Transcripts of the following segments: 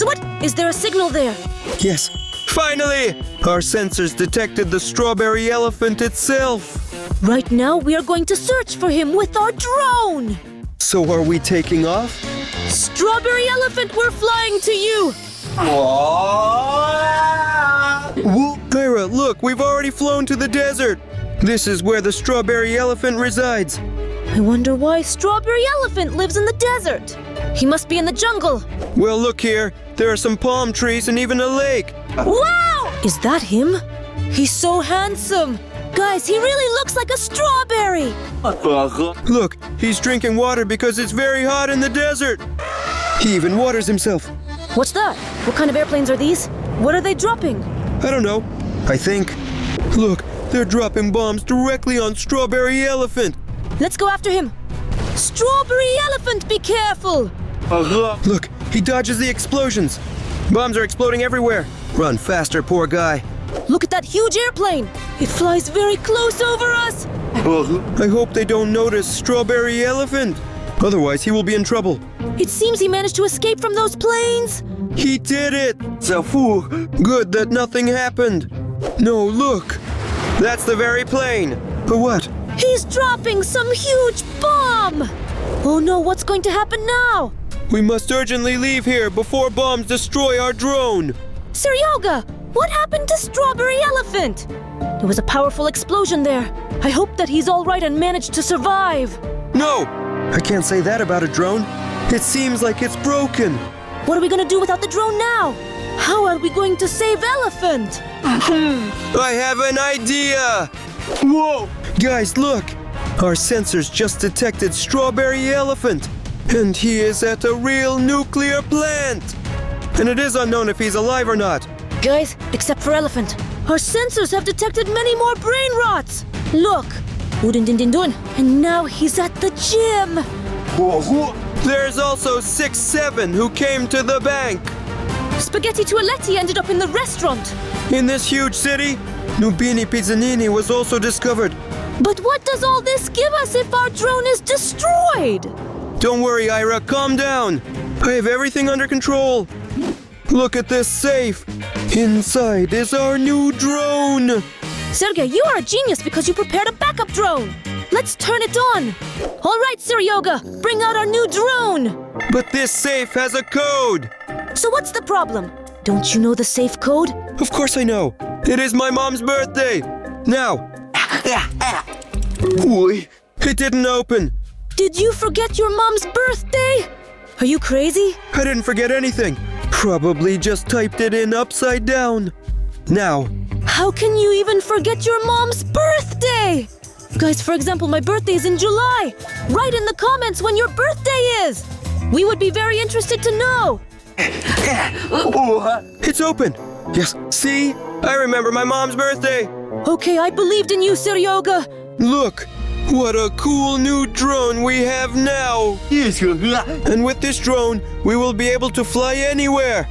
What? Is there a signal there? Yes, finally! Our sensors detected the strawberry elephant itself. Right now, we are going to search for him with our drone. So are we taking off? Strawberry elephant, we're flying to you. Ira, look, we've already flown to the desert. This is where the strawberry elephant resides. I wonder why Strawberry Elephant lives in the desert. He must be in the jungle. Well, look here. There are some palm trees and even a lake. Wow! Is that him? He's so handsome. Guys, he really looks like a strawberry. Look, he's drinking water because it's very hot in the desert. He even waters himself. What's that? What kind of airplanes are these? What are they dropping? I don't know. I think. Look, they're dropping bombs directly on Strawberry Elephant. Let's go after him. Strawberry Elephant, be careful. Look, he dodges the explosions. Bombs are exploding everywhere. Run faster, poor guy. Look at that huge airplane. It flies very close over us. I hope they don't notice Strawberry Elephant. Otherwise, he will be in trouble. It seems he managed to escape from those planes. He did it! Good that nothing happened. No, look. That's the very plane. But what? He's dropping some huge bomb. Oh no, what's going to happen now? We must urgently leave here before bombs destroy our drone. Seryoga, what happened to Strawberry Elephant? There was a powerful explosion there. I hope that he's all right and managed to survive. No! I can't say that about a drone. It seems like it's broken. What are we going to do without the drone now? How are we going to save Elephant? I have an idea! Whoa! Guys, look! Our sensors just detected Strawberry Elephant. And he is at a real nuclear plant. And it is unknown if he's alive or not. Guys, except for Elephant, our sensors have detected many more brain rots. Look! Udin-din-din-dun. And now he's at the gym. There's also 6-7 who came to the bank. Spaghetti Toaletti ended up in the restaurant. In this huge city, Nubini Pizzanini was also discovered. But what does all this give us if our drone is destroyed? Don't worry, Ira, calm down. I have everything under control. Look at this safe. Inside is our new drone. Sergey, you are a genius because you prepared a backup drone. Let's turn it on. All right, Seryoga, bring out our new drone. But this safe has a code. So what's the problem? Don't you know the safe code? Of course I know. It is my mom's birthday. Now. It didn't open. Did you forget your mom's birthday? Are you crazy? I didn't forget anything. Probably just typed it in upside down. Now. How can you even forget your mom's birthday? Guys, for example, my birthday is in July. Write in the comments when your birthday is. We would be very interested to know. It's open. Yes, see? I remember my mom's birthday. Okay, I believed in you, Seryoga. Look, what a cool new drone we have now. And with this drone, we will be able to fly anywhere.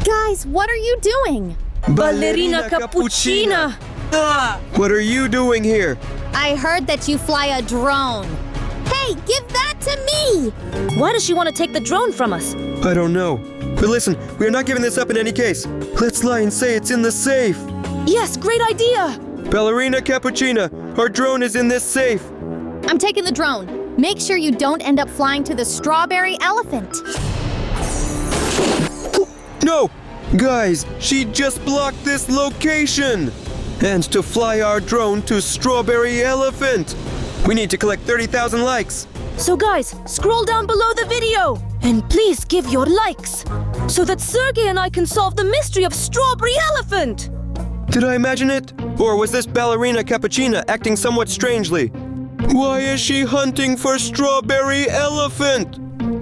Guys, what are you doing? Ballerina Cappuccina. What are you doing here? I heard that you fly a drone. Hey, give that to me! Why does she want to take the drone from us? I don't know. But listen, we are not giving this up in any case. Let's lie and say it's in the safe. Yes, great idea. Ballerina Cappuccina, our drone is in this safe. I'm taking the drone. Make sure you don't end up flying to the Strawberry Elephant. No! Guys, she just blocked this location! And to fly our drone to Strawberry Elephant, we need to collect 30,000 likes. So guys, scroll down below the video and please give your likes so that Sergey and I can solve the mystery of Strawberry Elephant. Did I imagine it? Or was this Ballerina Cappuccina acting somewhat strangely? Why is she hunting for Strawberry Elephant?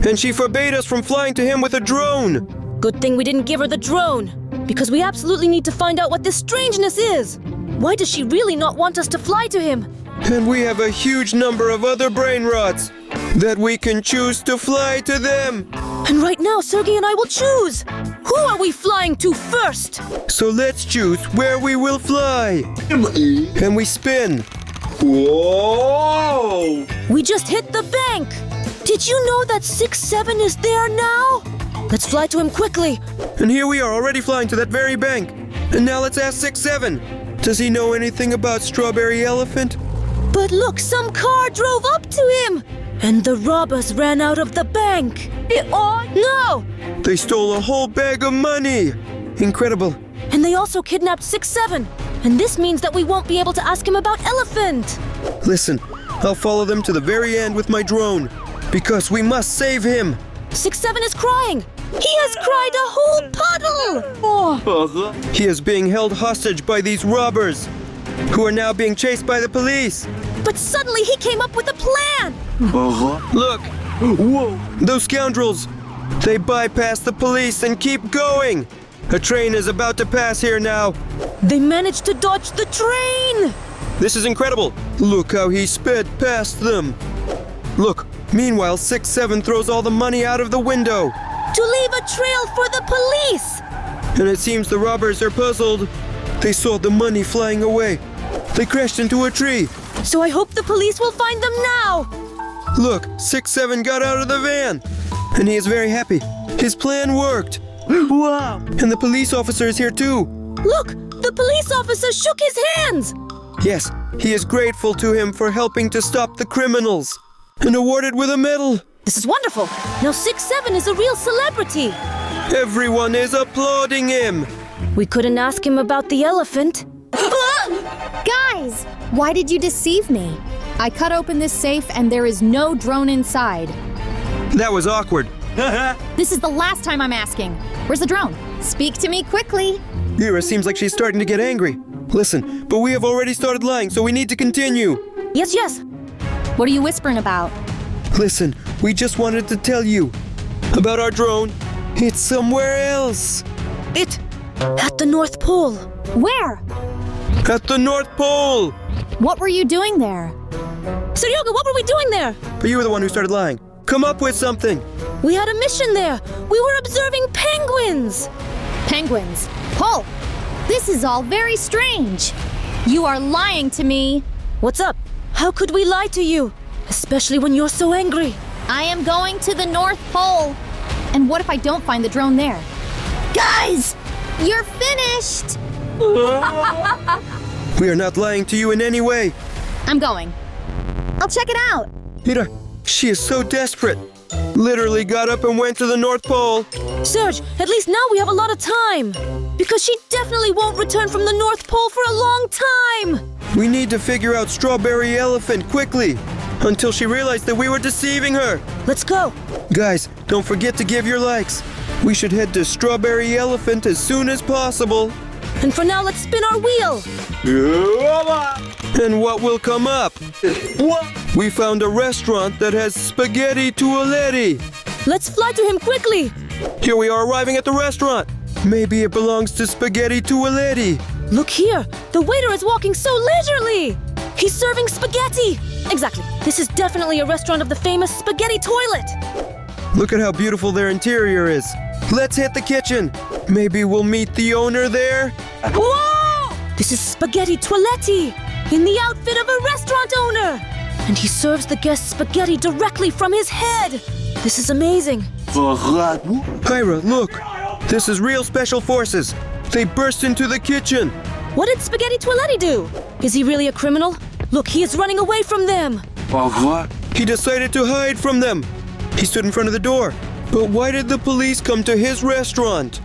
And she forbade us from flying to him with a drone. Good thing we didn't give her the drone, because we absolutely need to find out what this strangeness is. Why does she really not want us to fly to him? And we have a huge number of other brain rots that we can choose to fly to them. And right now, Sergey and I will choose. Who are we flying to first? So let's choose where we will fly. And we spin. Whoa! We just hit the bank. Did you know that 6-7 is there now? Let's fly to him quickly. And here we are already flying to that very bank. And now let's ask 6-7. Does he know anything about Strawberry Elephant? But look, some car drove up to him. And the robbers ran out of the bank. No! They stole a whole bag of money. Incredible. And they also kidnapped 6-7. And this means that we won't be able to ask him about Elephant. Listen, I'll follow them to the very end with my drone. Because we must save him. 6-7 is crying. He has cried a whole puddle. He is being held hostage by these robbers, who are now being chased by the police. But suddenly he came up with a plan. Look! Whoa! Those scoundrels! They bypass the police and keep going! A train is about to pass here now. They managed to dodge the train. This is incredible! Look how he sped past them! Look, meanwhile 6-7 throws all the money out of the window. To leave a trail for the police. And it seems the robbers are puzzled. They saw the money flying away. They crashed into a tree. So I hope the police will find them now. Look, 6-7 got out of the van. And he is very happy. His plan worked. Wow! And the police officer is here too. Look, the police officer shook his hands. Yes, he is grateful to him for helping to stop the criminals. And awarded with a medal. This is wonderful. Now 6-7 is a real celebrity. Everyone is applauding him. We couldn't ask him about the elephant. Guys, why did you deceive me? I cut open this safe and there is no drone inside. That was awkward. This is the last time I'm asking. Where's the drone? Speak to me quickly. Ira seems like she's starting to get angry. Listen, but we have already started lying, so we need to continue. Yes. What are you whispering about? Listen, we just wanted to tell you about our drone. It's somewhere else. At the North Pole. Where? At the North Pole. What were you doing there? Seryoga, what were we doing there? But you were the one who started lying. Come up with something. We had a mission there. We were observing penguins. Penguins. Paul, this is all very strange. You are lying to me. What's up? How could we lie to you? Especially when you're so angry. I am going to the North Pole. And what if I don't find the drone there? Guys, you're finished. We are not lying to you in any way. I'm going. I'll check it out. Ira, she is so desperate. Literally got up and went to the North Pole. Serge, at least now we have a lot of time. Because she definitely won't return from the North Pole for a long time. We need to figure out Strawberry Elephant quickly. Until she realized that we were deceiving her. Let's go. Guys, don't forget to give your likes. We should head to Strawberry Elephant as soon as possible. And for now, let's spin our wheel. And what will come up? We found a restaurant that has spaghetti toaletti. Let's fly to him quickly. Here we are arriving at the restaurant. Maybe it belongs to Spaghetti Toaletti. Look here. The waiter is walking so leisurely. He's serving spaghetti. Exactly. This is definitely a restaurant of the famous spaghetti toilet. Look at how beautiful their interior is. Let's hit the kitchen. Maybe we'll meet the owner there. Whoa! This is Spaghetti Toaletti in the outfit of a restaurant owner. And he serves the guests spaghetti directly from his head. This is amazing. Ira, look. This is real special forces. They burst into the kitchen. What did Spaghetti Toaletti do? Is he really a criminal? Look, he is running away from them. He decided to hide from them. He stood in front of the door. But why did the police come to his restaurant?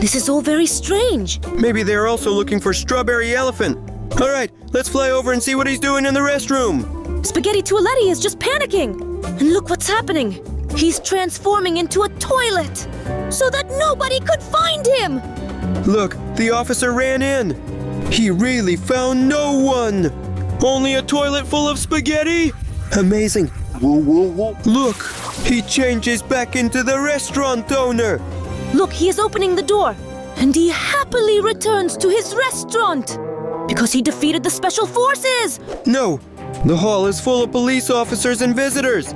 This is all very strange. Maybe they're also looking for Strawberry Elephant. All right, let's fly over and see what he's doing in the restroom. Spaghetti Toaletti is just panicking. And look what's happening. He's transforming into a toilet so that nobody could find him. Look, the officer ran in. He really found no one. Only a toilet full of spaghetti? Amazing. Look, he changes back into the restaurant owner. Look, he is opening the door. And he happily returns to his restaurant. Because he defeated the special forces. No, the hall is full of police officers and visitors.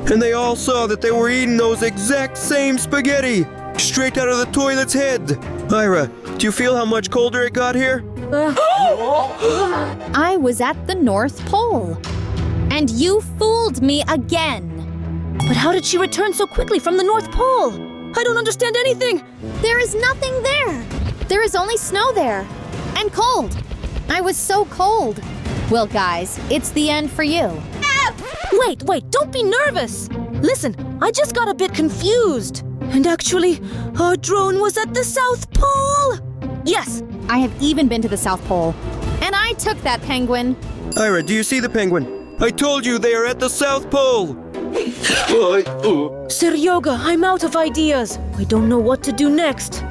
And they all saw that they were eating those exact same spaghetti. Straight out of the toilet's head. Ira, do you feel how much colder it got here? I was at the North Pole. And you fooled me again. But how did she return so quickly from the North Pole? I don't understand anything! There is nothing there. There is only snow there. And cold. I was so cold. Well, guys, it's the end for you. Wait, don't be nervous! Listen, I just got a bit confused. And actually, our drone was at the South Pole! Yes! I have even been to the South Pole. And I took that penguin. Ira, do you see the penguin? I told you they are at the South Pole! Seryoga, I'm out of ideas. I don't know what to do next.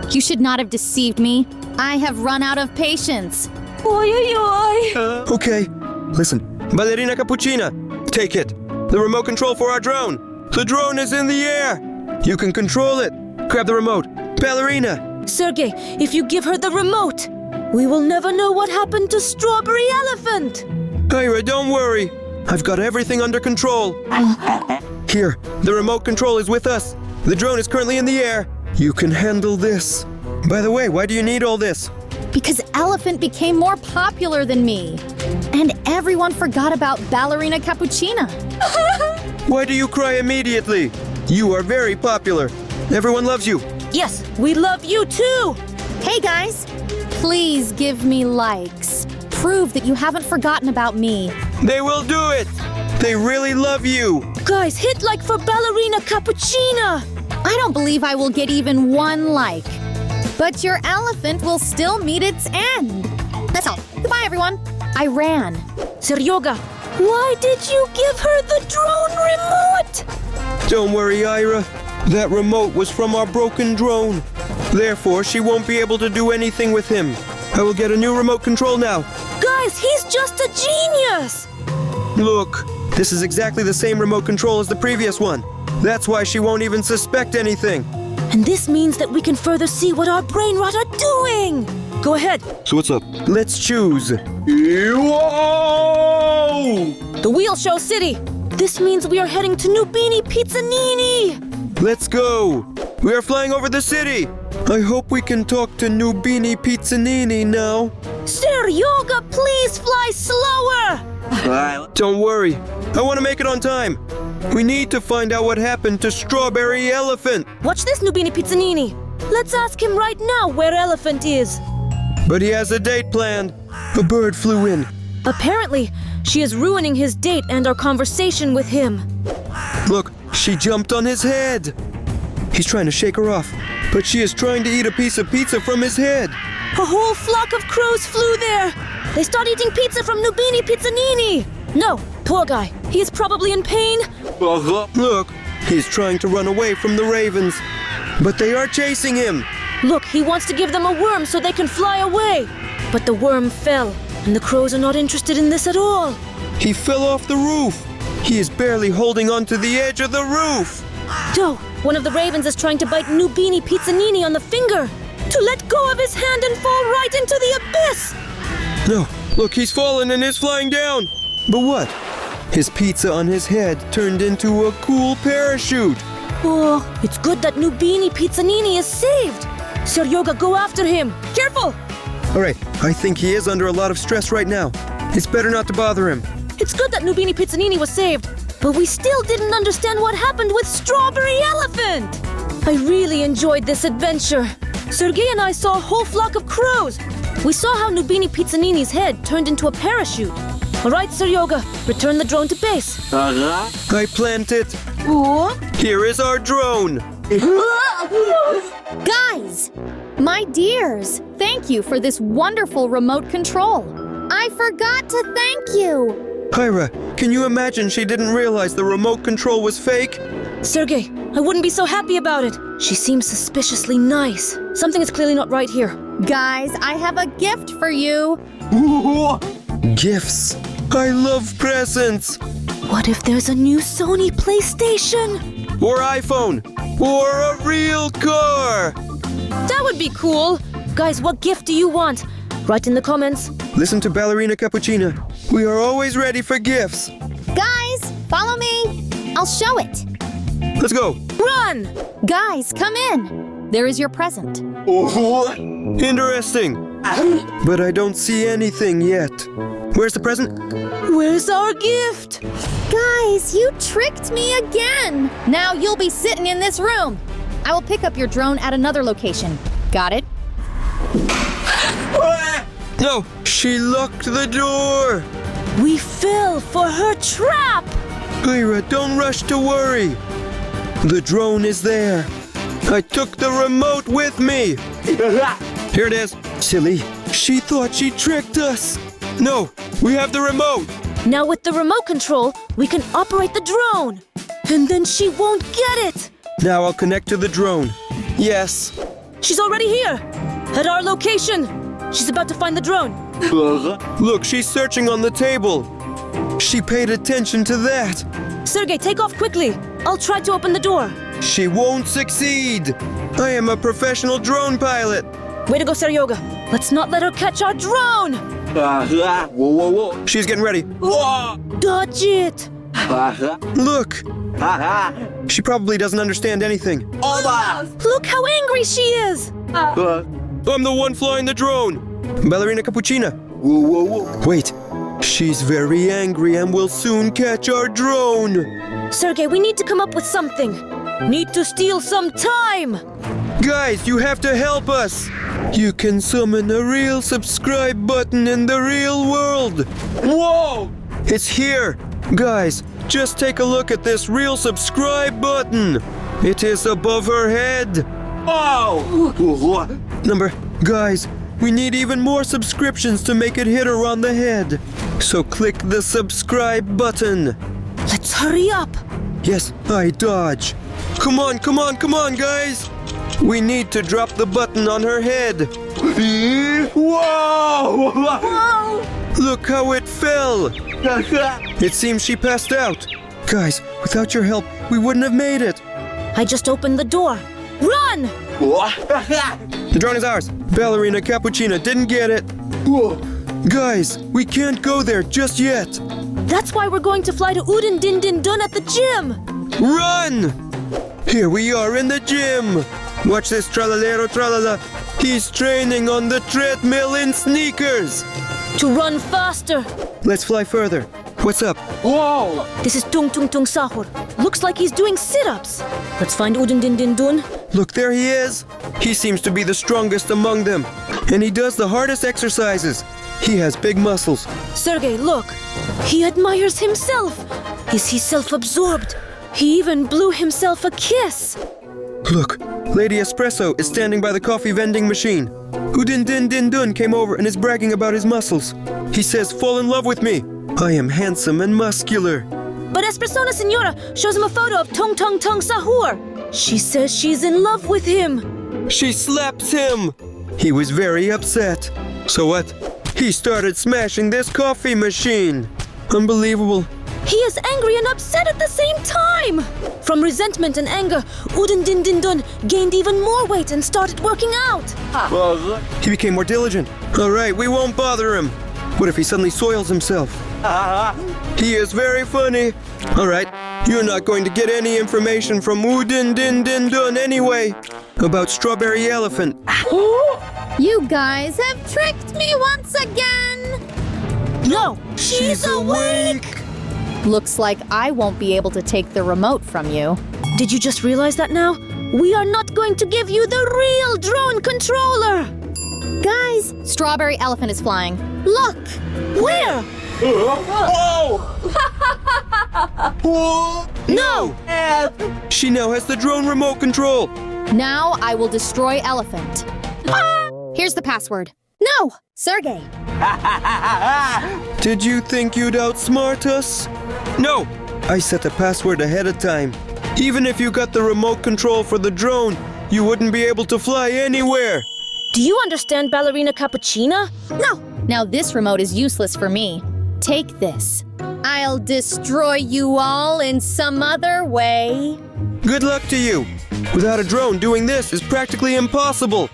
You should not have deceived me. I have run out of patience. Okay, listen. Ballerina Cappuccina, take it. The remote control for our drone. The drone is in the air. You can control it. Grab the remote. Ballerina! Sergey, if you give her the remote, we will never know what happened to Strawberry Elephant. Ira, don't worry. I've got everything under control. Here, the remote control is with us. The drone is currently in the air. You can handle this. By the way, why do you need all this? Because Elephant became more popular than me. And everyone forgot about Ballerina Cappuccina. Why do you cry immediately? You are very popular. Everyone loves you. Yes, we love you too! Hey guys, please give me likes. Prove that you haven't forgotten about me. They will do it. They really love you. Guys, hit like for Ballerina Cappuccina! I don't believe I will get even one like. But your elephant will still meet its end. That's all. Goodbye, everyone. I ran. Seryoga, why did you give her the drone remote? Don't worry, Ira. That remote was from our broken drone. Therefore, she won't be able to do anything with him. I will get a new remote control now. Guys, he's just a genius! Look, this is exactly the same remote control as the previous one. That's why she won't even suspect anything. And this means that we can further see what our brain rot are doing! Go ahead. So what's up? Let's choose. Whoa! The Wheel Show City! This means we are heading to Nubini Pizzanini! Let's go. We are flying over the city. I hope we can talk to Nubini Pizzanini now. Seryoga, please fly slower! Don't worry. I want to make it on time. We need to find out what happened to Strawberry Elephant. Watch this, Nubini Pizzanini. Let's ask him right now where Elephant is. But he has a date planned. A bird flew in. Apparently, she is ruining his date and our conversation with him. Look, she jumped on his head. He's trying to shake her off, but she is trying to eat a piece of pizza from his head. A whole flock of crows flew there. They start eating pizza from Nubini Pizzanini. No, poor guy. He is probably in pain. Look, he's trying to run away from the ravens, but they are chasing him. Look, he wants to give them a worm so they can fly away. But the worm fell, and the crows are not interested in this at all. He fell off the roof. He is barely holding onto the edge of the roof. No, one of the ravens is trying to bite Nubini Pizzanini on the finger to let go of his hand and fall right into the abyss. No, look, he's fallen and is flying down. But what? His pizza on his head turned into a cool parachute. Oh, it's good that Nubini Pizzanini is saved. Seryoga, go after him. Careful! All right, I think he is under a lot of stress right now. It's better not to bother him. It's good that Nubini Pizzanini was saved, but we still didn't understand what happened with Strawberry Elephant. I really enjoyed this adventure. Sergey and I saw a whole flock of crows. We saw how Nubini Pizzanini's head turned into a parachute. All right, Seryoga, return the drone to base. I planned it. Here is our drone. Guys, my dears, thank you for this wonderful remote control. I forgot to thank you. Ira, can you imagine she didn't realize the remote control was fake? Sergey, I wouldn't be so happy about it. She seems suspiciously nice. Something is clearly not right here. Guys, I have a gift for you. Gifts. I love presents. What if there's a new Sony PlayStation? Or iPhone. Or a real car. That would be cool. Guys, what gift do you want? Write in the comments. Listen to Ballerina Cappuccina. We are always ready for gifts. Guys, follow me. I'll show it. Let's go. Run! Guys, come in. There is your present. Interesting. but I don't see anything yet. Where's the present? Where's our gift? Guys, you tricked me again. Now you'll be sitting in this room. I will pick up your drone at another location. Got it? No, she locked the door. We fell for her trap! Ira, don't rush to worry. The drone is there. I took the remote with me. Here it is. Silly, she thought she tricked us. No, we have the remote. Now with the remote control, we can operate the drone. And then she won't get it. Now I'll connect to the drone. Yes. She's already here. At our location. She's about to find the drone. Look, she's searching on the table. She paid attention to that. Sergey, take off quickly. I'll try to open the door. She won't succeed. I am a professional drone pilot. Way to go, Seryoga. Let's not let her catch our drone. She's getting ready. Dodge it. Look. She probably doesn't understand anything. Look how angry she is. I'm the one flying the drone. Ballerina Cappuccina. Wait. She's very angry and will soon catch our drone. Sergey, we need to come up with something. Need to steal some time. Guys, you have to help us. You can summon a real subscribe button in the real world. Whoa! It's here. Guys, just take a look at this real subscribe button. It is above her head. Oh! Guys, we need even more subscriptions to make it hit her on the head. So click the subscribe button. Let's hurry up. Yes, I dodge. Come on, guys. We need to drop the button on her head. Whoa! Look how it fell. It seems she passed out. Guys, without your help, we wouldn't have made it. I just opened the door. Run! The drone is ours. Ballerina Cappuccina didn't get it. Guys, we can't go there just yet. That's why we're going to fly to Udin Din Din Dun at the gym. Run! Here we are in the gym. Watch this tralalero tralala. He's training on the treadmill in sneakers. To run faster. Let's fly further. What's up? Whoa! This is Tung Tung Tung Sahur. Looks like he's doing sit-ups. Let's find Udin Din Din Dun. Look, there he is. He seems to be the strongest among them. And he does the hardest exercises. He has big muscles. Sergey, look. He admires himself. Is he self-absorbed? He even blew himself a kiss. Look, Lady Espresso is standing by the coffee vending machine. Udin Din Din Dun came over and is bragging about his muscles. He says, fall in love with me. I am handsome and muscular. But Espressona Senora shows him a photo of Tung Tung Tung Sahur. She says she's in love with him. She slaps him. He was very upset. So what? He started smashing this coffee machine. Unbelievable. He is angry and upset at the same time. From resentment and anger, Udin Din Din Dun gained even more weight and started working out. He became more diligent. All right, we won't bother him. What if he suddenly soils himself? He is very funny. All right, you're not going to get any information from Udin Din Din Dun anyway about Strawberry Elephant. You guys have tricked me once again. No, she's awake. Looks like I won't be able to take the remote from you. Did you just realize that now? We are not going to give you the real drone controller. Guys, Strawberry Elephant is flying. Look! Where? No! She now has the drone remote control. Now I will destroy Elephant. Here's the password. No! Sergey! Did you think you'd outsmart us? No! I set the password ahead of time. Even if you got the remote control for the drone, you wouldn't be able to fly anywhere. Do you understand Ballerina Cappuccina? No! Now this remote is useless for me. Take this. I'll destroy you all in some other way. Good luck to you. Without a drone, doing this is practically impossible.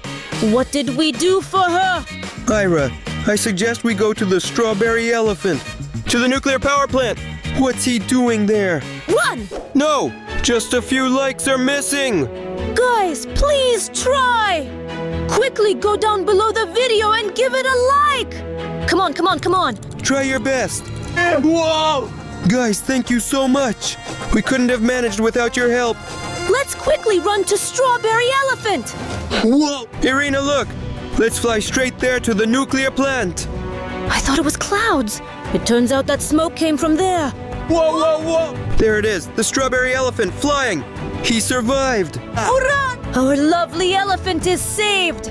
What did we do for her? Ira, I suggest we go to the Strawberry Elephant. To the nuclear power plant. What's he doing there? Run! No! Just a few likes are missing! Guys, please try! Quickly go down below the video and give it a like! Come on, come on, come on! Try your best. Whoa! Guys, thank you so much. We couldn't have managed without your help. Let's quickly run to Strawberry Elephant! Whoa! Irina, look! Let's fly straight there to the nuclear plant. I thought it was clouds. It turns out that smoke came from there. Whoa, whoa, whoa! There it is, the Strawberry Elephant flying. He survived. Hurrah! Our lovely elephant is saved!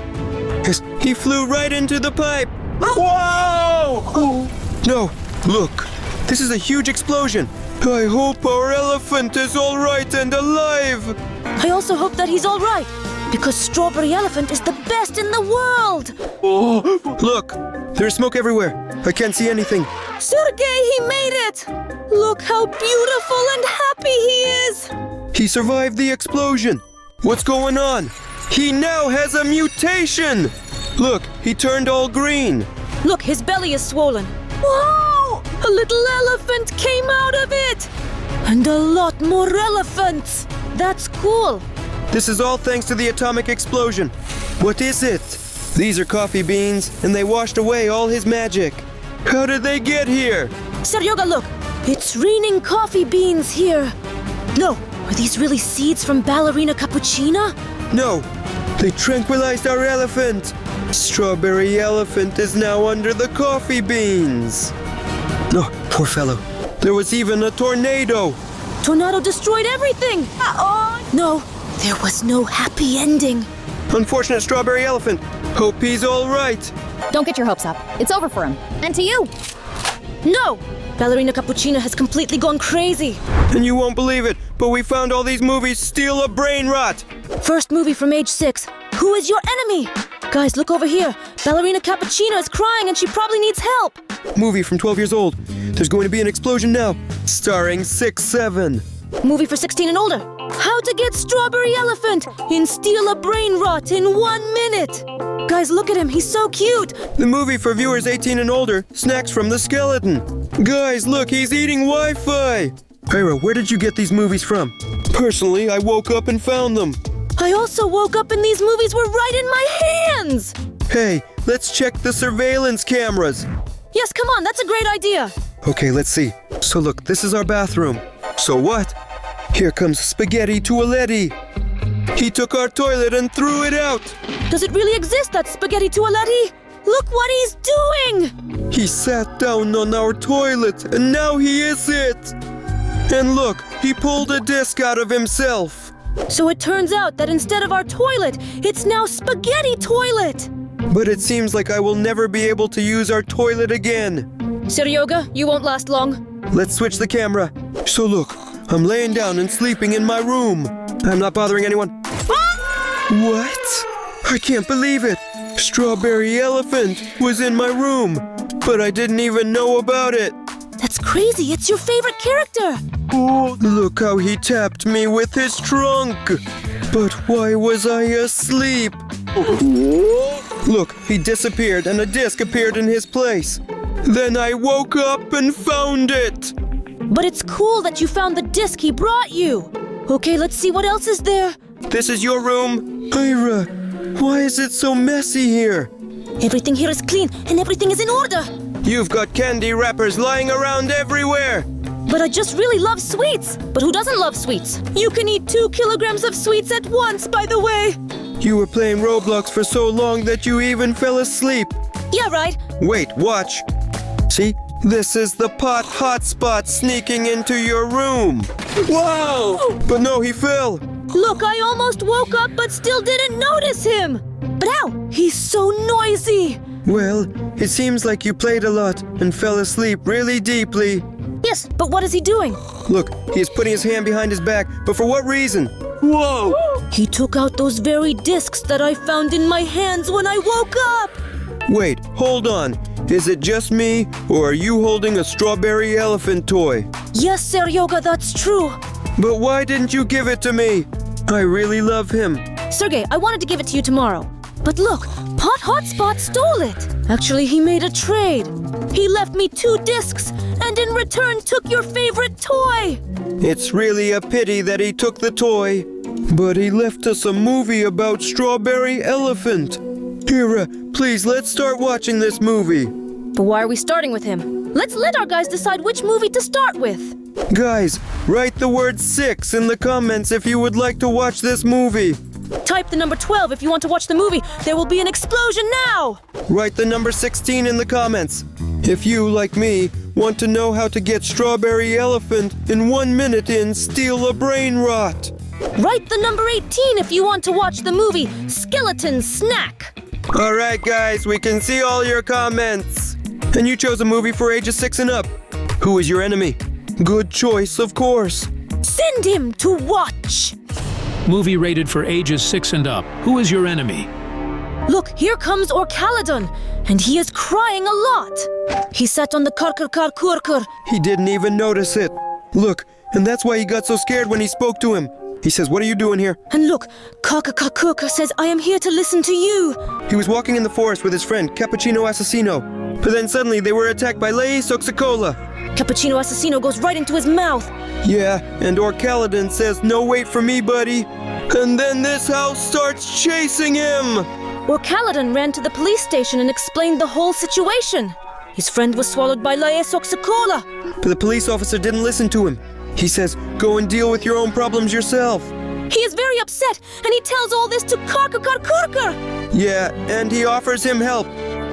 Yes, he flew right into the pipe. Whoa! No, look. This is a huge explosion. I hope our elephant is all right and alive. I also hope that he's all right, because Strawberry Elephant is the best in the world! Look, there's smoke everywhere. I can't see anything. Sergey, he made it! Look how beautiful and happy he is! He survived the explosion. What's going on? He now has a mutation. Look, he turned all green. Look, his belly is swollen. Wow! A little elephant came out of it! And a lot more elephants! That's cool! This is all thanks to the atomic explosion. What is it? These are coffee beans, and they washed away all his magic. How did they get here? Seryoga, look! It's raining coffee beans here! No, are these really seeds from Ballerina Cappuccina? No, they tranquilized our elephant. Strawberry Elephant is now under the coffee beans. Oh, poor fellow. There was even a tornado. Tornado destroyed everything! No, there was no happy ending. Unfortunate Strawberry Elephant. Hope he's all right. Don't get your hopes up. It's over for him. And to you. No! Ballerina Cappuccina has completely gone crazy. And you won't believe it, but we found all these movies steal a brain rot. First movie from age 6. Who is your enemy? Guys, look over here. Ballerina Cappuccina is crying and she probably needs help. Movie from 12 years old. There's going to be an explosion now. Starring 6'7". Movie for 16 and older. How to get Strawberry Elephant in Steal a Brain Rot in 1 minute. Guys, look at him. He's so cute. The movie for viewers 18 and older. Snacks from the skeleton. Guys, look, he's eating Wi-Fi. Ira, where did you get these movies from? Personally, I woke up and found them. I also woke up and these movies were right in my hands. Hey, let's check the surveillance cameras. Yes, come on. That's a great idea. Okay, let's see. So look, this is our bathroom. So what? Here comes Spaghetti Toiletti. He took our toilet and threw it out. Does it really exist, that Spaghetti Toiletti? Look what he's doing! He sat down on our toilet and now he is it. And look, he pulled a disc out of himself. So it turns out that instead of our toilet, it's now Spaghetti Toilet! But it seems like I will never be able to use our toilet again. Seryoga, you won't last long. Let's switch the camera. So look, I'm laying down and sleeping in my room. I'm not bothering anyone. What? I can't believe it. Strawberry Elephant was in my room, but I didn't even know about it. That's crazy. It's your favorite character. Oh, look how he tapped me with his trunk. But why was I asleep? Look, he disappeared and a disc appeared in his place. Then I woke up and found it. But it's cool that you found the disc he brought you. Okay, let's see what else is there. This is your room. Ira, why is it so messy here? Everything here is clean and everything is in order. You've got candy wrappers lying around everywhere. But I just really love sweets. But who doesn't love sweets? You can eat 2 kilograms of sweets at once, by the way. You were playing Roblox for so long that you even fell asleep. Yeah, right. Wait, watch. See? This is the pot Hotspot sneaking into your room. Wow! But no, he fell. Look, I almost woke up but still didn't notice him. But ow, he's so noisy. Well, it seems like you played a lot and fell asleep really deeply. Yes, but what is he doing? Look, he is putting his hand behind his back, but for what reason? Whoa! He took out those very discs that I found in my hands when I woke up. Wait, hold on. Is it just me, or are you holding a Strawberry Elephant toy? Yes, Seryoga, that's true. But why didn't you give it to me? I really love him. Sergey, I wanted to give it to you tomorrow. But look, Pot Hotspot stole it. Actually, he made a trade. He left me 2 discs, and in return took your favorite toy. It's really a pity that he took the toy. But he left us a movie about Strawberry Elephant. Ira, please, let's start watching this movie. But why are we starting with him? Let's let our guys decide which movie to start with. Guys, write the word 6 in the comments if you would like to watch this movie. Type the number 12 if you want to watch the movie. There will be an explosion now! Write the number 16 in the comments. If you, like me, want to know how to get Strawberry Elephant in 1 minute in Steal a Brain Rot. Write the number 18 if you want to watch the movie Skeleton Snack. Alright guys, we can see all your comments. And you chose a movie for ages 6 and up. Who is your enemy? Good choice, of course. Send him to watch! Movie rated for ages 6 and up. Who is your enemy? Look, here comes Orcaladon, and he is crying a lot. He sat on the Karkerkar Kurkur. He didn't even notice it. Look, and that's why he got so scared when he spoke to him. He says, "What are you doing here?" And look, Karkerkar Kurkur says, "I am here to listen to you." He was walking in the forest with his friend, Cappuccino Assassino. But then suddenly they were attacked by Lei Soxacola. Cappuccino Assassino goes right into his mouth. Yeah, and Orcaladon says, "No, wait for me, buddy." And then this house starts chasing him. Orcaladon ran to the police station and explained the whole situation. His friend was swallowed by Lei Soxacola. But the police officer didn't listen to him. He says, "Go and deal with your own problems yourself." He is very upset, and he tells all this to Karkerkar Kurkur. Yeah, and he offers him help.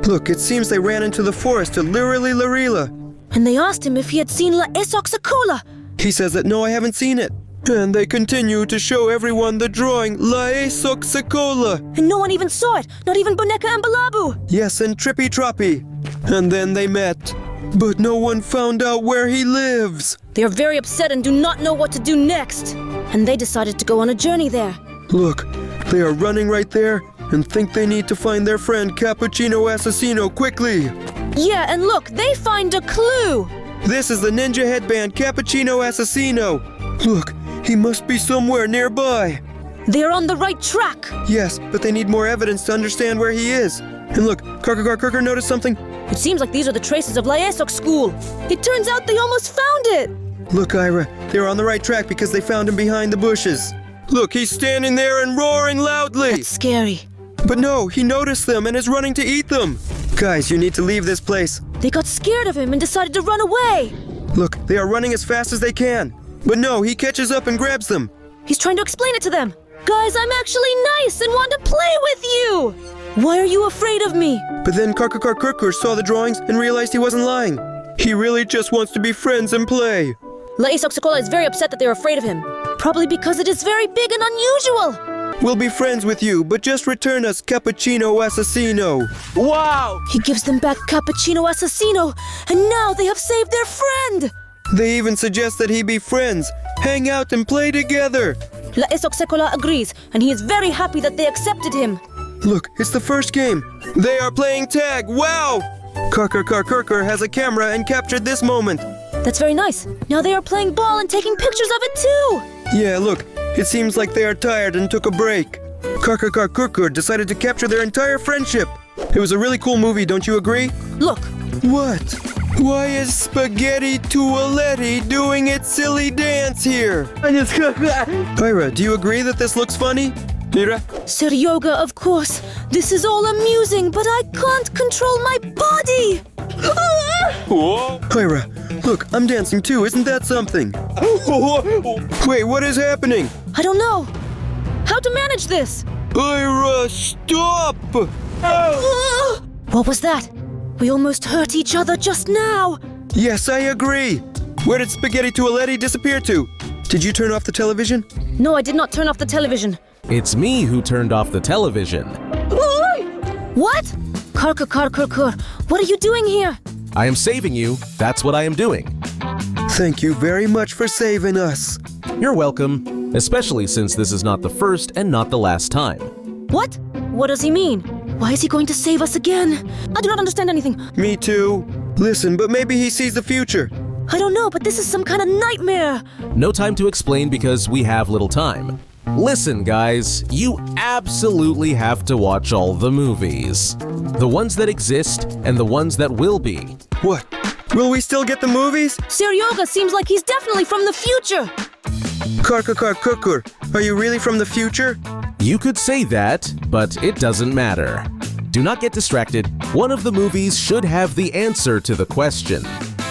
Look, it seems they ran into the forest to Larila. And they asked him if he had seen La Soxacola. He says that no, I haven't seen it. And they continue to show everyone the drawing La Soxacola. And no one even saw it, not even Boneka and Balabu. Yes, and Trippy Troppy. And then they met. But no one found out where he lives. They are very upset and do not know what to do next. And they decided to go on a journey there. Look, they are running right there and think they need to find their friend Cappuccino Assassino quickly. Yeah, and look, they find a clue. This is the ninja headband Cappuccino Assassino. Look, he must be somewhere nearby. They are on the right track. Yes, but they need more evidence to understand where he is. And look, Karkerkar Kurkur noticed something. It seems like these are the traces of Laesok School. It turns out they almost found it. Look, Ira, they're on the right track because they found him behind the bushes. Look, he's standing there and roaring loudly. That's scary. But no, he noticed them and is running to eat them. Guys, you need to leave this place. They got scared of him and decided to run away. Look, they are running as fast as they can. But no, he catches up and grabs them. He's trying to explain it to them. Guys, I'm actually nice and want to play with you. Why are you afraid of me? But then Karkerkar Kurkur saw the drawings and realized he wasn't lying. He really just wants to be friends and play. Laesok Sokola is very upset that they're afraid of him. Probably because it is very big and unusual. We'll be friends with you, but just return us Cappuccino Assassino. Wow! He gives them back Cappuccino Assassino, and now they have saved their friend. They even suggest that he be friends, hang out and play together. Laesok Sekola agrees, and he is very happy that they accepted him. Look, it's the first game. They are playing tag. Wow! Karkerkar Kurkur has a camera and captured this moment. That's very nice. Now they are playing ball and taking pictures of it too. Yeah, look, it seems like they are tired and took a break. Karkerkar Kurkur decided to capture their entire friendship. It was a really cool movie, don't you agree? Look. What? Why is Spaghetti Tualetti doing its silly dance here? Ira, do you agree that this looks funny? Ira? Sir Yoga, of course. This is all amusing, but I can't control my body. Ira, look, I'm dancing too, isn't that something? Wait, what is happening? I don't know. How to manage this? Ira, stop! What was that? We almost hurt each other just now. Yes, I agree. Where did Spaghetti Tualetti disappear to? Did you turn off the television? No, I did not turn off the television. It's me who turned off the television. What? Karkerkar Kurkur, what are you doing here? I am saving you. That's what I am doing. Thank you very much for saving us. You're welcome, especially since this is not the first and not the last time. What? What does he mean? Why is he going to save us again? I do not understand anything. Me too. Listen, but maybe he sees the future. I don't know, but this is some kind of nightmare. No time to explain because we have little time. Listen, guys, you absolutely have to watch all the movies. The ones that exist and the ones that will be. What? Will we still get the movies? Sir Yoga seems like he's definitely from the future. Karkerkar Kurkur, are you really from the future? You could say that, but it doesn't matter. Do not get distracted. One of the movies should have the answer to the question.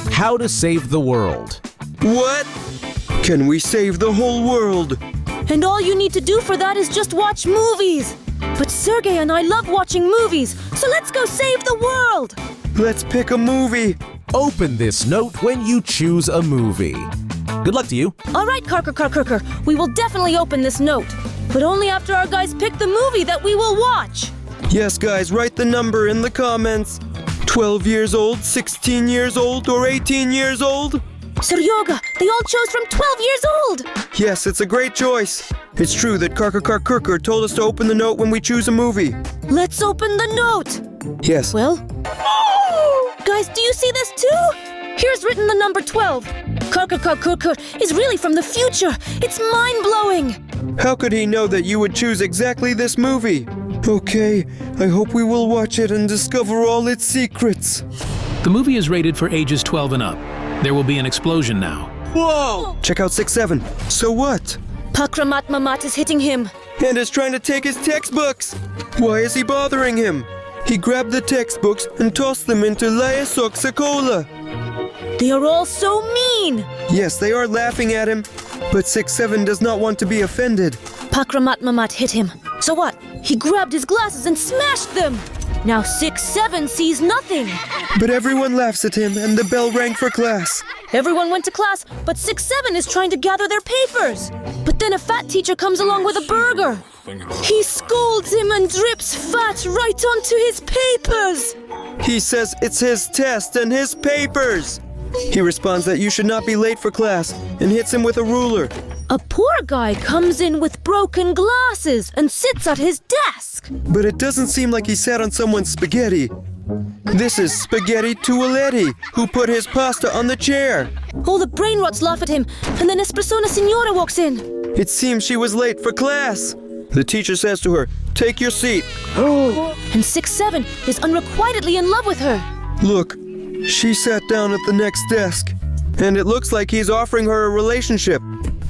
How to save the world. What? Can we save the whole world? And all you need to do for that is just watch movies. But Sergey and I love watching movies, so let's go save the world. Let's pick a movie. Open this note when you choose a movie. Good luck to you. All right, Karkerkar Kurkur, we will definitely open this note. But only after our guys pick the movie that we will watch. Yes, guys, write the number in the comments. 12 years old, 16 years old, or 18 years old? Seryoga, they all chose from 12 years old. Yes, it's a great choice. It's true that Karkerkar Kurkur told us to open the note when we choose a movie. Let's open the note. Yes. Well, guys, do you see this too? Here's written the number 12. Karkerkar Kurkur is really from the future. It's mind-blowing. How could he know that you would choose exactly this movie? Okay, I hope we will watch it and discover all its secrets. The movie is rated for ages 12 and up. There will be an explosion now. Whoa! Check out 6-7. So what? Pakramat Mamat is hitting him. And is trying to take his textbooks. Why is he bothering him? He grabbed the textbooks and tossed them into Laesok Sakola. They are all so mean. Yes, they are laughing at him, but 6-7 does not want to be offended. Pakramat Mamat hit him. So what? He grabbed his glasses and smashed them. Now 6-7 sees nothing. But everyone laughs at him and the bell rang for class. Everyone went to class, but 6-7 is trying to gather their papers. But then a fat teacher comes along with a burger. He scolds him and drips fat right onto his papers. He says it's his test and his papers. He responds that you should not be late for class and hits him with a ruler. A poor guy comes in with broken glasses and sits at his desk. But it doesn't seem like he sat on someone's spaghetti. This is Spaghetti Tualetti, who put his pasta on the chair. All the brain rots laugh at him, and then Espressona Signora walks in. It seems she was late for class. The teacher says to her, "Take your seat." And 6-7 is unrequitedly in love with her. Look, she sat down at the next desk, and it looks like he's offering her a relationship.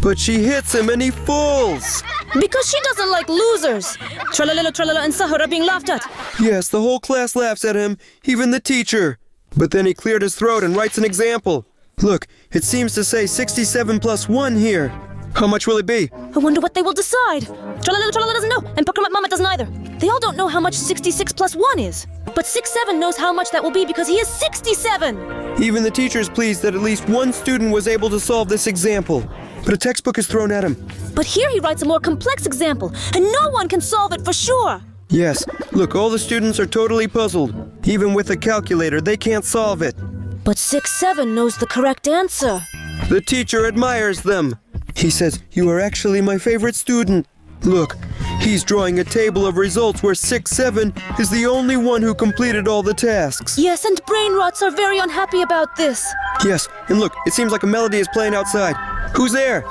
But she hits him and he falls. Because she doesn't like losers. Tralalelo, Tralala, and Sahar are being laughed at. Yes, the whole class laughs at him, even the teacher. But then he cleared his throat and writes an example. Look, it seems to say 67 plus 1 here. How much will it be? I wonder what they will decide. Tralalelo, Tralala doesn't know, and Pakramat Mama doesn't either. They all don't know how much 66 plus 1 is. But 6-7 knows how much that will be because he is 67. Even the teacher is pleased that at least one student was able to solve this example. But a textbook is thrown at him. But here he writes a more complex example, and no one can solve it for sure. Yes, look, all the students are totally puzzled. Even with a calculator, they can't solve it. But 6-7 knows the correct answer. The teacher admires them. He says, "You are actually my favorite student." Look, he's drawing a table of results where 6-7 is the only one who completed all the tasks. Yes, and brain rots are very unhappy about this. Yes, and look, it seems like a melody is playing outside. Who's there?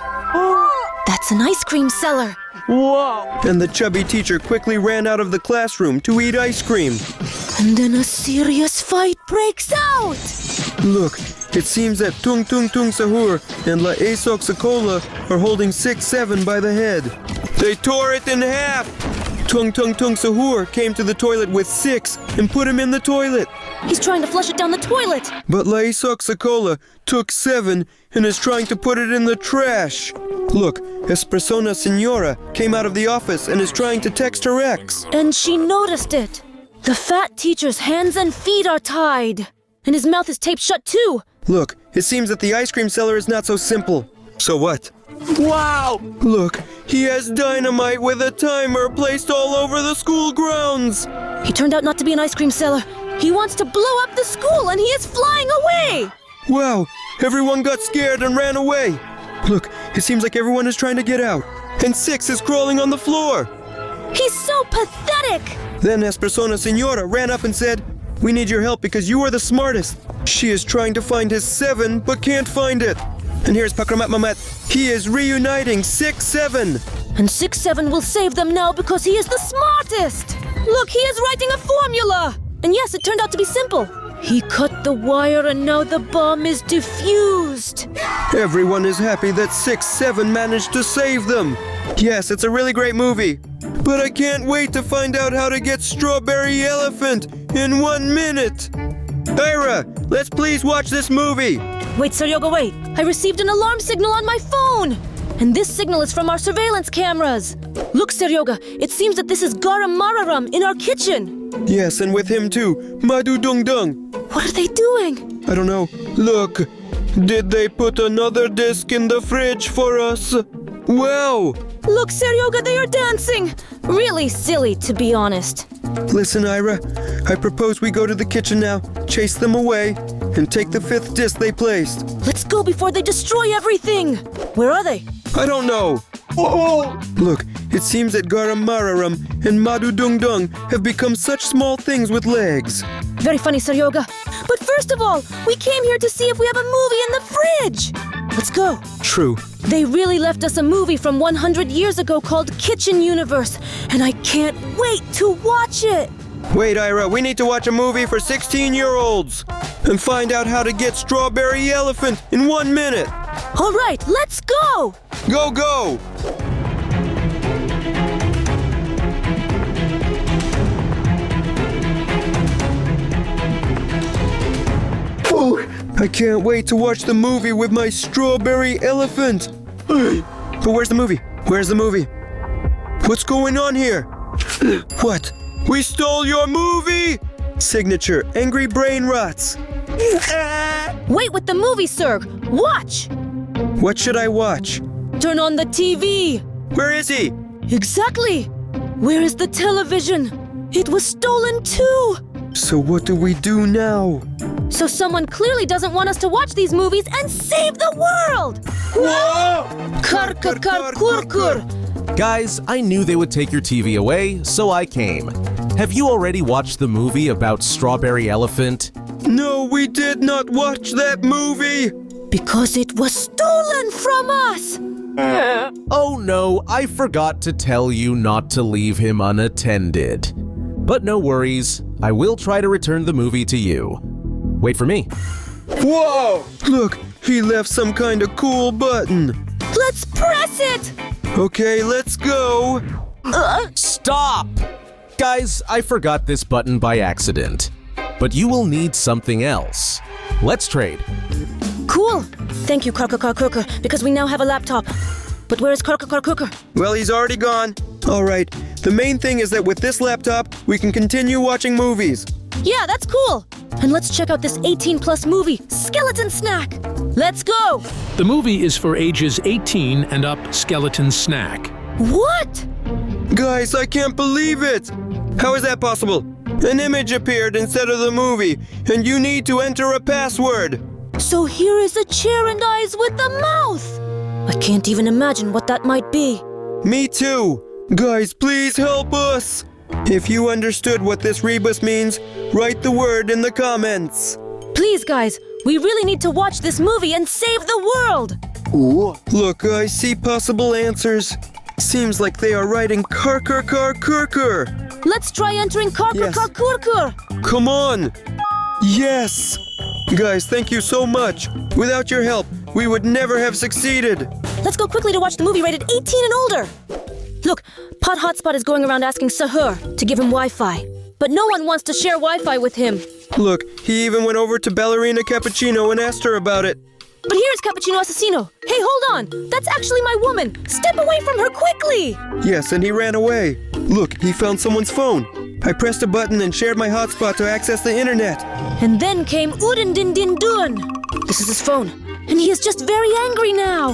That's an ice cream seller. And the chubby teacher quickly ran out of the classroom to eat ice cream. And then a serious fight breaks out. Look, it seems that Tung Tung Tung Sahur and La Esok Sakola are holding 6-7 by the head. They tore it in half. Tung Tung Tung Sahur came to the toilet with 6 and put him in the toilet. He's trying to flush it down the toilet. But La Esok Sakola took 7 and is trying to put it in the trash. Look, Espressona Signora came out of the office and is trying to text her ex. And she noticed it. The fat teacher's hands and feet are tied. And his mouth is taped shut too. Look, it seems that the ice cream seller is not so simple. So what? Wow! Look, he has dynamite with a timer placed all over the school grounds. He turned out not to be an ice cream seller. He wants to blow up the school and he is flying away. Wow, everyone got scared and ran away. Look, it seems like everyone is trying to get out. And 6 is crawling on the floor. He's so pathetic. Then Espressona Signora ran up and said, "We need your help because you are the smartest." She is trying to find his 7 but can't find it. And here's Pakramat Mamat. He is reuniting 6-7. And 6-7 will save them now because he is the smartest. Look, he is writing a formula. And yes, it turned out to be simple. He cut the wire and now the bomb is diffused. Everyone is happy that 6-7 managed to save them. Yes, it's a really great movie. But I can't wait to find out how to get Strawberry Elephant in 1 minute. Ira, let's please watch this movie. Wait, Seryoga, wait. I received an alarm signal on my phone. And this signal is from our surveillance cameras. Look, Seryoga, it seems that this is Garam Mararam in our kitchen. Yes, and with him too, Madu Dung Dung. What are they doing? I don't know. Look, did they put another disc in the fridge for us? Wow! Look, Seryoga, they are dancing. Really silly, to be honest. Listen, Ira, I propose we go to the kitchen now, chase them away, and take the 5th disc they placed. Let's go before they destroy everything. Where are they? I don't know. Oh! Look, it seems that Garam Mararam and Madu Dung Dung have become such small things with legs. Very funny, Seryoga. But first of all, we came here to see if we have a movie in the fridge. Let's go. True. They really left us a movie from 100 years ago called Kitchen Universe, and I can't wait to watch it. Wait, Ira, we need to watch a movie for 16-year-olds and find out how to get Strawberry Elephant in 1 minute. All right, let's go. Go, go! Oh, I can't wait to watch the movie with my Strawberry Elephant. But where's the movie? Where's the movie? What's going on here? What? We stole your movie! Signature, Angry Brain Rots. Wait with the movie, sir. Watch. What should I watch? Turn on the TV. Where is he? Exactly. Where is the television? It was stolen too. So what do we do now? So someone clearly doesn't want us to watch these movies and save the world. Whoa! Karkerkar Kurkur. Guys, I knew they would take your TV away, so I came. Have you already watched the movie about Strawberry Elephant? No, we did not watch that movie! Because it was stolen from us. Oh no, I forgot to tell you not to leave him unattended. But no worries, I will try to return the movie to you. Wait for me. Whoa! Look, he left some kind of cool button. Let's press it. Okay, let's go. Stop! Guys, I forgot this button by accident. But you will need something else. Let's trade. Cool. Thank you, Karkerkar Kurkur, because we now have a laptop. But where is Karkerkar Kurkur? Well, he's already gone. All right, the main thing is that with this laptop, we can continue watching movies. Yeah, that's cool. And let's check out this 18+ movie, Skeleton Snack. Let's go. The movie is for ages 18 and up. Skeleton Snack. What? Guys, I can't believe it! How is that possible? An image appeared instead of the movie, and you need to enter a password. So here is a chair and eyes with the mouth. I can't even imagine what that might be. Me too. Guys, please help us. If you understood what this rebus means, write the word in the comments. Please, guys, we really need to watch this movie and save the world. Look, I see possible answers. Seems like they are writing Karkerkar Kurkur. Let's try entering Karkerkar Kurkur. Come on! Yes! Guys, thank you so much. Without your help, we would never have succeeded. Let's go quickly to watch the movie rated 18 and older. Look, Pot Hotspot is going around asking Sahur to give him Wi-Fi. But no one wants to share Wi-Fi with him. Look, he even went over to Ballerina Cappuccino and asked her about it. But here's Cappuccino Assassino. Hey, hold on. That's actually my woman. Step away from her quickly. Yes, and he ran away. Look, he found someone's phone. I pressed a button and shared my hotspot to access the internet. And then came Udin Din Din Dun. This is his phone. And he is just very angry now.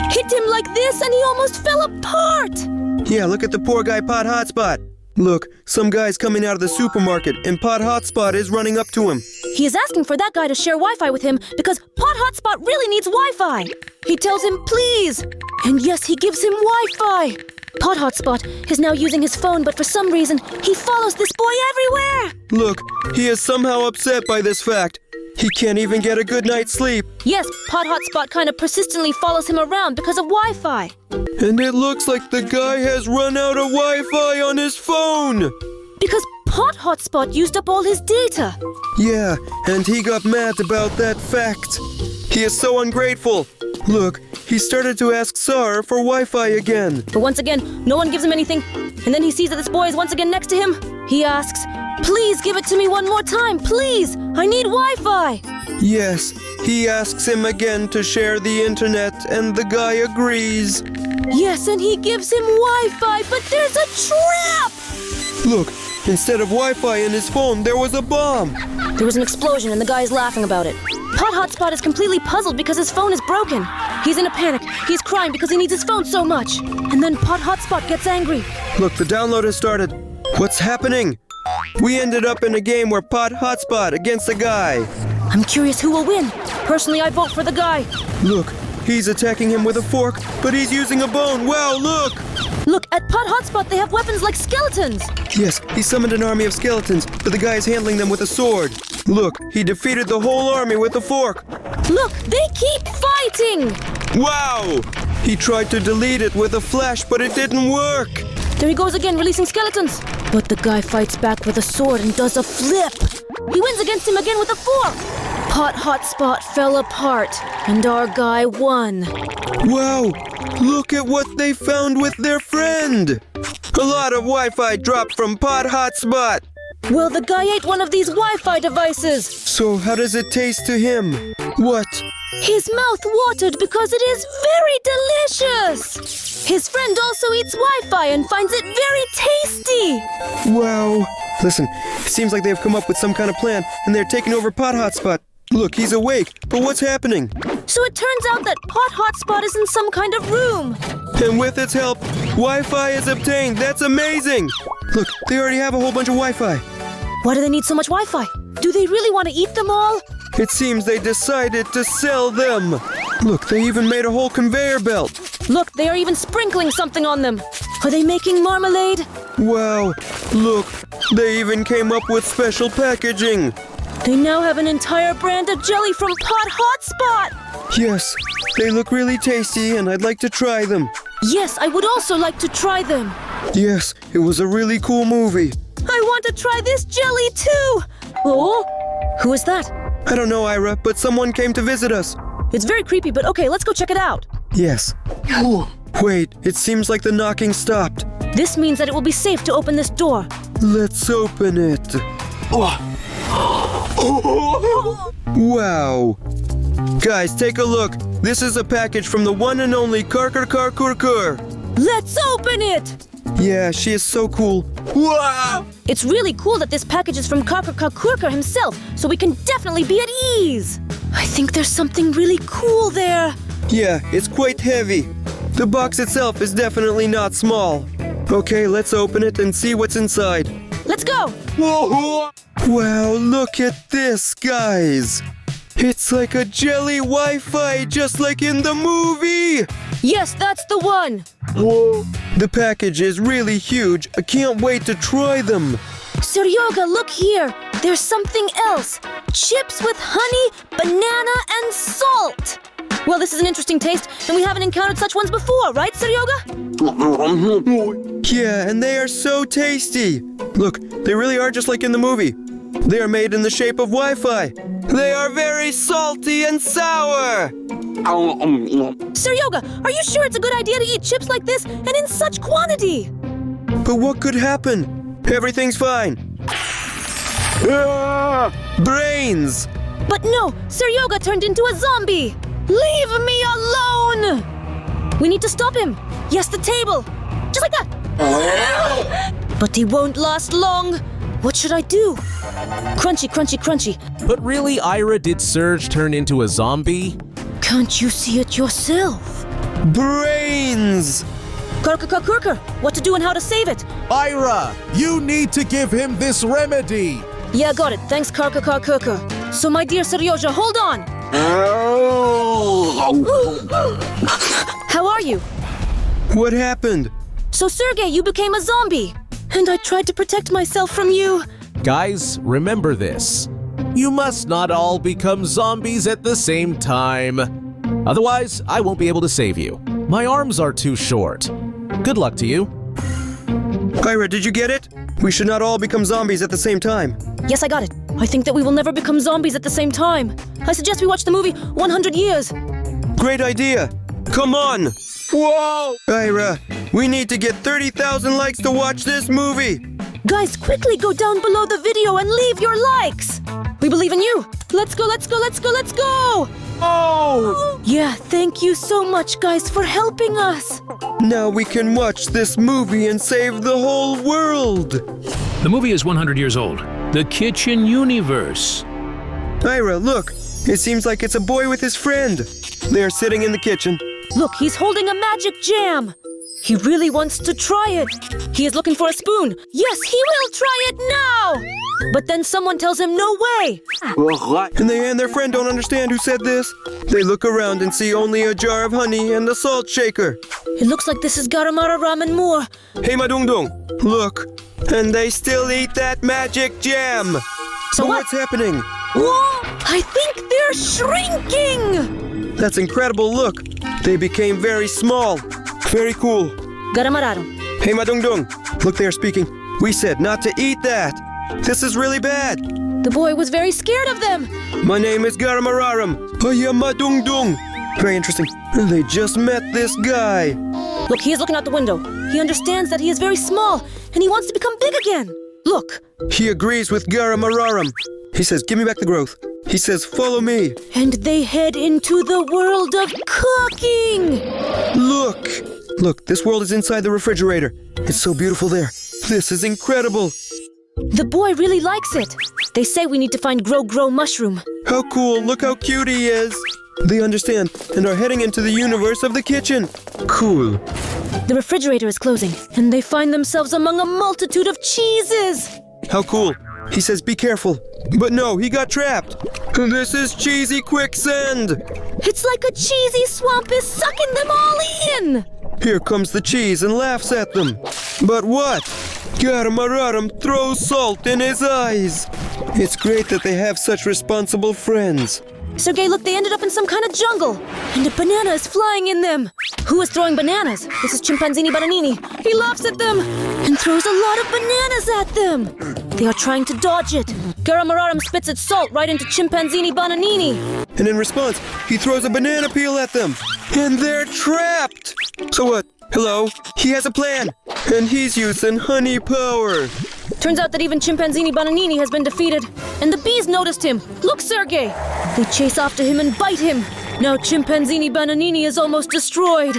Hit him like this and he almost fell apart. Yeah, look at the poor guy Pot Hotspot. Look, some guy's coming out of the supermarket and Pot Hotspot is running up to him. He is asking for that guy to share Wi-Fi with him because Pot Hotspot really needs Wi-Fi. He tells him please. And yes, he gives him Wi-Fi. Pot Hotspot is now using his phone, but for some reason, he follows this boy everywhere. Look, he is somehow upset by this fact. He can't even get a good night's sleep. Yes, Pot Hotspot kind of persistently follows him around because of Wi-Fi. And it looks like the guy has run out of Wi-Fi on his phone. Because Pot Hotspot used up all his data. Yeah, and he got mad about that fact. He is so ungrateful. Look, he started to ask Sar for Wi-Fi again. But once again, no one gives him anything. And then he sees that this boy is once again next to him. He asks, "Please give it to me one more time, please! I need Wi-Fi!" Yes, he asks him again to share the internet, and the guy agrees. Yes, and he gives him Wi-Fi, but there's a trap! Look, instead of Wi-Fi in his phone, there was a bomb. There was an explosion and the guy is laughing about it. Pot Hotspot is completely puzzled because his phone is broken. He's in a panic. He's crying because he needs his phone so much. And then Pot Hotspot gets angry. Look, the download has started. What's happening? We ended up in a game where Pot Hotspot against a guy. I'm curious who will win. Personally, I vote for the guy. Look, he's attacking him with a fork, but he's using a bone. Wow, look! Look, at Pot Hotspot they have weapons like skeletons. Yes, he summoned an army of skeletons, but the guy is handling them with a sword. Look, he defeated the whole army with a fork. Look, they keep fighting. Wow! He tried to delete it with a flash, but it didn't work. There he goes again, releasing skeletons. But the guy fights back with a sword and does a flip. He wins against him again with a fork. Pot Hotspot fell apart, and our guy won. Wow! Look at what they found with their friend! A lot of Wi-Fi dropped from Pot Hotspot. Well, the guy ate one of these Wi-Fi devices. So how does it taste to him? What? His mouth watered because it is very delicious. His friend also eats Wi-Fi and finds it very tasty. Wow. Listen, it seems like they've come up with some kind of plan and they're taking over Pot Hotspot. Look, he's awake, but what's happening? So it turns out that Pot Hotspot is in some kind of room. And with its help, Wi-Fi is obtained. That's amazing. Look, they already have a whole bunch of Wi-Fi. Why do they need so much Wi-Fi? Do they really want to eat them all? It seems they decided to sell them. Look, they even made a whole conveyor belt. Look, they are even sprinkling something on them. Are they making marmalade? Wow, look, they even came up with special packaging. They now have an entire brand of jelly from Pot Hotspot. Yes, they look really tasty and I'd like to try them. Yes, I would also like to try them. Yes, it was a really cool movie. I want to try this jelly too. Oh, who is that? I don't know, Ira, but someone came to visit us. It's very creepy, but okay, let's go check it out. Yes. Wait, it seems like the knocking stopped. This means that it will be safe to open this door. Let's open it. Wow. Guys, take a look. This is a package from the one and only Karkerkar Kurkur. Let's open it! Yeah, she is so cool. Wow! It's really cool that this package is from Karkerkar Kurkur himself, so we can definitely be at ease. I think there's something really cool there. Yeah, it's quite heavy. The box itself is definitely not small. Okay, let's open it and see what's inside. Let's go! Whoa! Wow, look at this, guys! It's like a jelly Wi-Fi, just like in the movie! Yes, that's the one! Whoa! The package is really huge. I can't wait to try them. Seryoga, look here! There's something else! Chips with honey, banana, and salt! Well, this is an interesting taste, and we haven't encountered such ones before, right, Seryoga? Yeah, and they are so tasty. Look, they really are just like in the movie. They are made in the shape of Wi-Fi. They are very salty and sour. Seryoga, are you sure it's a good idea to eat chips like this and in such quantity? But what could happen? Everything's fine. Brains! But no, Seryoga turned into a zombie! Leave me alone! We need to stop him. Yes, the table. Just like that. But he won't last long. What should I do? Crunchy, crunchy, crunchy. But really, Ira, did Surge turn into a zombie? Can't you see it yourself? Brains! Karkerkar Kurkur, what to do and how to save it? Ira, you need to give him this remedy. Yeah, got it. Thanks, Karkerkar Kurkur. So, my dear Seryoja, hold on. How are you? What happened? So, Sergey, you became a zombie. And I tried to protect myself from you. Guys, remember this. You must not all become zombies at the same time. Otherwise, I won't be able to save you. My arms are too short. Good luck to you. Ira, did you get it? We should not all become zombies at the same time. Yes, I got it. I think that we will never become zombies at the same time. I suggest we watch the movie 100 Years. Great idea. Come on! Whoa! Ira, we need to get 30,000 likes to watch this movie! Guys, quickly go down below the video and leave your likes! We believe in you! Let's go, let's go, let's go, let's go! Oh! Yeah, thank you so much, guys, for helping us! Now we can watch this movie and save the whole world! The movie is 100 years old. The Kitchen Universe. Ira, look! It seems like it's a boy with his friend. They're sitting in the kitchen. Look, he's holding a magic jam! He really wants to try it. He is looking for a spoon. Yes, he will try it now! But then someone tells him no way! And they and their friend don't understand who said this. They look around and see only a jar of honey and a salt shaker. It looks like this is Garamara ramen more. Hey, Madungdung, look. And they still eat that magic jam. So But what? what's happening? Whoa! I think they're shrinking! That's incredible, look. They became very small. Very cool. Garamararam. Hey, Madungdung, look, they are speaking. We said not to eat that. This is really bad. The boy was very scared of them. My name is Garamararam. I am Madungdung. Very interesting. They just met this guy. Look, he is looking out the window. He understands that he is very small, and he wants to become big again. Look. He agrees with Garamararam. He says, give me back the growth. He says, follow me. And they head into the world of cooking. Look. Look, this world is inside the refrigerator. It's so beautiful there. This is incredible. The boy really likes it. They say we need to find Grow mushroom. How cool. Look how cute he is. They understand and are heading into the universe of the kitchen. Cool. The refrigerator is closing, and they find themselves among a multitude of cheeses. How cool. He says, be careful. But no, he got trapped. This is cheesy quicksand. It's like a cheesy swamp is sucking them all in. Here comes the cheese and laughs at them. But what? Garamararam throws salt in his eyes. It's great that they have such responsible friends. Sergey, look, they ended up in some kind of jungle, and a banana is flying in them. Who is throwing bananas? This is Chimpanzini Bananini. He laughs at them and throws a lot of bananas at them. They are trying to dodge it. Garamararam spits its salt right into Chimpanzini Bananini. And in response, he throws a banana peel at them. And they're trapped. So what? Hello? He has a plan. And he's using honey power. Turns out that even Chimpanzini Bananini has been defeated. And the bees noticed him. Look, Sergey! They chase after him and bite him. Now Chimpanzini Bananini is almost destroyed.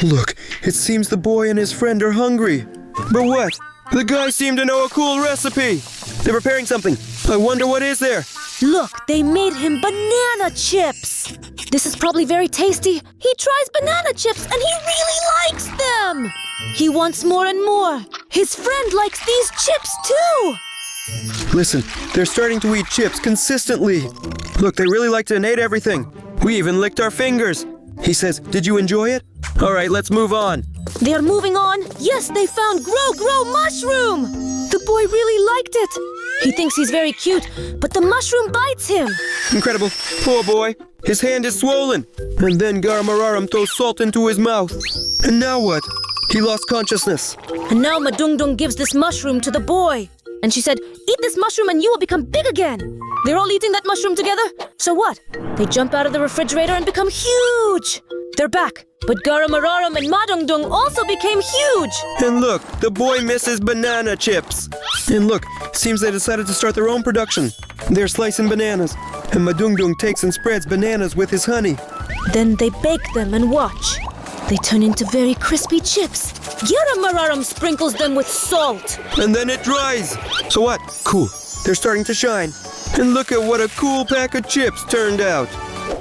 Look, it seems the boy and his friend are hungry. But what? The guys seem to know a cool recipe. They're preparing something. I wonder what is there. Look, they made him banana chips. This is probably very tasty. He tries banana chips and he really likes them. He wants more and more. His friend likes these chips too. Listen, they're starting to eat chips consistently. Look, they really liked it and ate everything. We even licked our fingers. He says, did you enjoy it? All right, let's move on. They are moving on. Yes, they found Grow mushroom. The boy really liked it. He thinks he's very cute, but the mushroom bites him. Incredible. Poor boy. His hand is swollen. And then Garamararam throws salt into his mouth. And now what? He lost consciousness. And now Madungdung gives this mushroom to the boy. And she said, eat this mushroom and you will become big again. They're all eating that mushroom together. So what? They jump out of the refrigerator and become huge. They're back. But Garamararam and Madungdung also became huge. And look, the boy misses banana chips. And look, seems they decided to start their own production. They're slicing bananas. And Madungdung takes and spreads bananas with his honey. Then they bake them and watch. They turn into very crispy chips. Garamararam sprinkles them with salt. And then it dries. So what? Cool. They're starting to shine. And look at what a cool pack of chips turned out.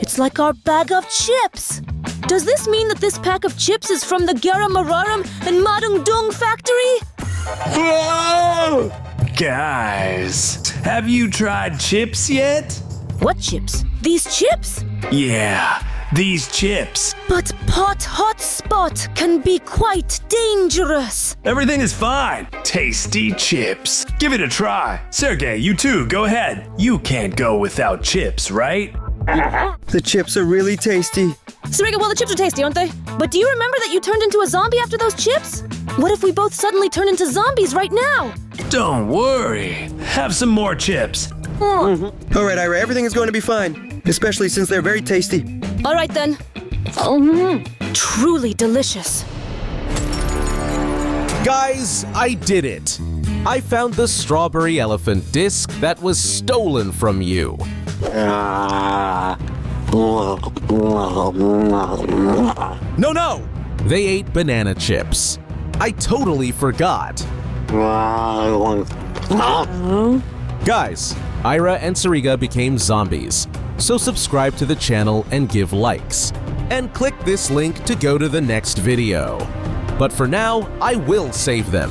It's like our bag of chips. Does this mean that this pack of chips is from the Garamararam and Madungdung factory? Guys, have you tried chips yet? What chips? These chips? Yeah, these chips. But Hotspot can be quite dangerous. Everything is fine. Tasty chips. Give it a try. Sergey, you too, go ahead. You can't go without chips, right? The chips are really tasty. Sarika, well, the chips are tasty, aren't they? But do you remember that you turned into a zombie after those chips? What if we both suddenly turn into zombies right now? Don't worry. Have some more chips. All right, Ira, everything is going to be fine. Especially since they're very tasty. All right, then. Truly delicious. Guys, I did it! I found the strawberry elephant disc that was stolen from you. No! They ate banana chips. I totally forgot. Guys, Ira and Sariga became zombies, so subscribe to the channel and give likes. And click this link to go to the next video. But for now, I will save them.